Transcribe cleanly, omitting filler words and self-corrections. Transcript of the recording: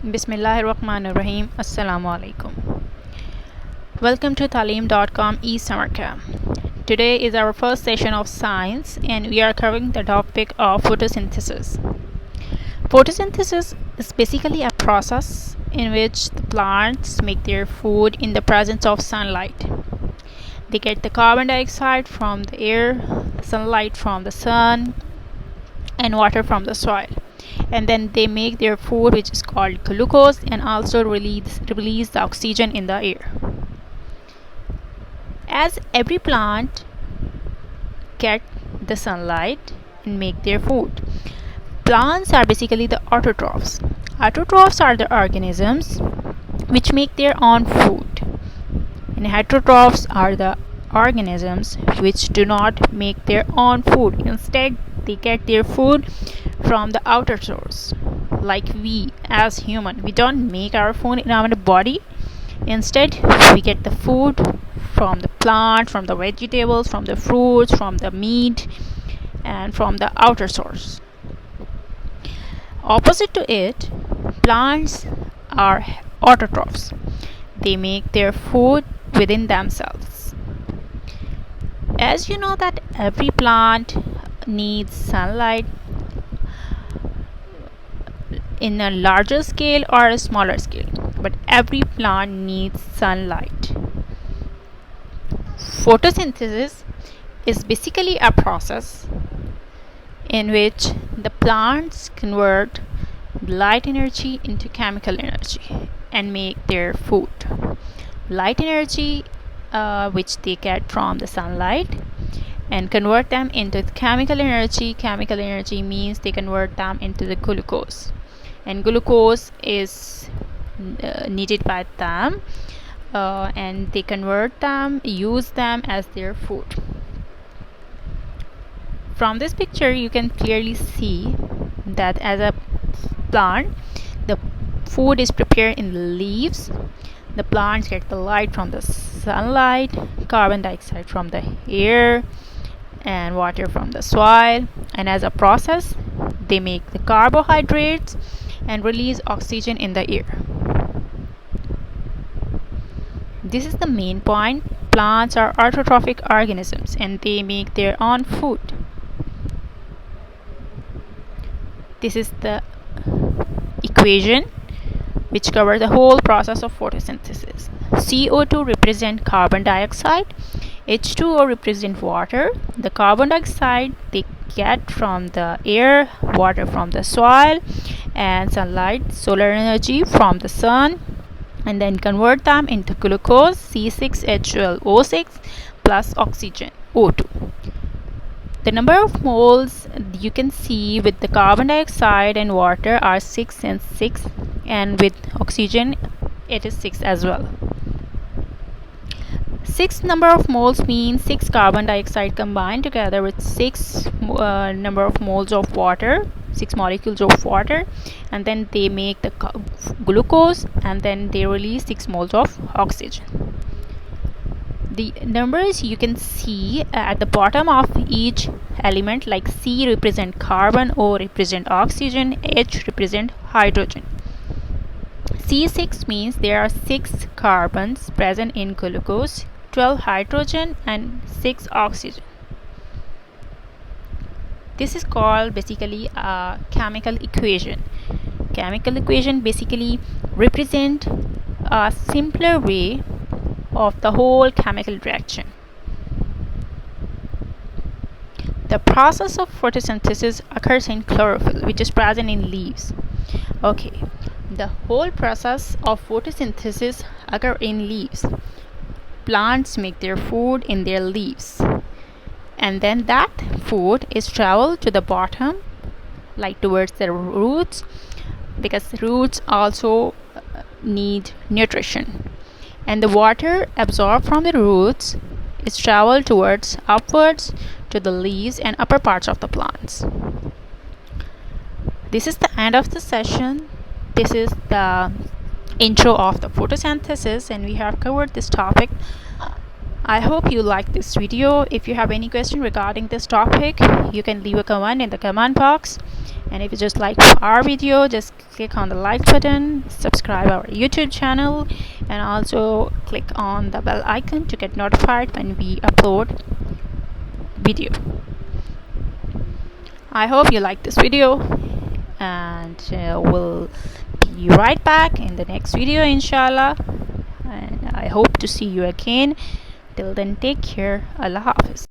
Bismillahirrahmanirrahim. Assalamu alaikum. Welcome to Talim.com East America. Today is our first session of science and we are covering the topic of photosynthesis. Photosynthesis is basically a process in which the plants make their food in the presence of sunlight. They get the carbon dioxide from the air, sunlight from the sun, and water from the soil, and then they make their food, which is called glucose, and also release the oxygen in the air. As every plant get the sunlight and make their food, plants are basically the autotrophs. Autotrophs are the organisms which make their own food, and heterotrophs are the organisms which do not make their own food. Instead, they get their food from the outer source. Like we as human, we don't make our food in our body. Instead, we get the food from the plant, from the vegetables, from the fruits, from the meat, and from the outer source. Opposite to it, plants are autotrophs. They make their food within themselves. As you know that every plant needs sunlight in a larger scale or a smaller scale, but every plant needs sunlight. Photosynthesis is basically a process in which the plants convert light energy into chemical energy and make their food. Light energy which they get from the sunlight and convert them into chemical energy. Chemical energy means they convert them into the glucose, and glucose is needed by them, and they convert them, use them as their food. From this picture you can clearly see that as a plant, the food is prepared in the leaves. The plants get the light from the sunlight, carbon dioxide from the air, and water from the soil, and as a process they make the carbohydrates and release oxygen in the air. This is the main point. Plants are autotrophic organisms and they make their own food. This is the equation which covers the whole process of photosynthesis. CO2 represents carbon dioxide, H2O represents water. The carbon dioxide they get from the air, water from the soil, and sunlight, solar energy from the sun, and then convert them into glucose, C6H12O6 plus oxygen, O2. The number of moles you can see with the carbon dioxide and water are 6 and 6, and with oxygen it is 6 as well. 6 number of moles means 6 carbon dioxide combined together with 6 number of moles of water, 6 molecules of water, and then they make the glucose, and then they release 6 moles of oxygen. The numbers you can see at the bottom of each element, like C represent carbon, O represent oxygen, H represent hydrogen. C6 means there are 6 carbons present in glucose, 12 hydrogen, and 6 oxygen. This is called basically a chemical equation. Chemical equation basically represent a simpler way of the whole chemical reaction. The process of photosynthesis occurs in chlorophyll, which is present in leaves. Okay, the whole process of photosynthesis occurs in leaves. Plants make their food in their leaves, and then that food is traveled to the bottom, like towards the roots, because roots also need nutrition, and the water absorbed from the roots is traveled towards upwards to the leaves and upper parts of the plants. This is the end of the session. This is the intro of the photosynthesis, and we have covered this topic. I hope you like this video. If you have any question regarding this topic, you can leave a comment in the comment box, And if you just like our video, just click on the like button, subscribe our YouTube channel, and also click on the bell icon to get notified when we upload video. I hope you like this video, and we'll be right back in the next video, inshallah. And I hope to see you again. Till then, take care. Allah Hafiz.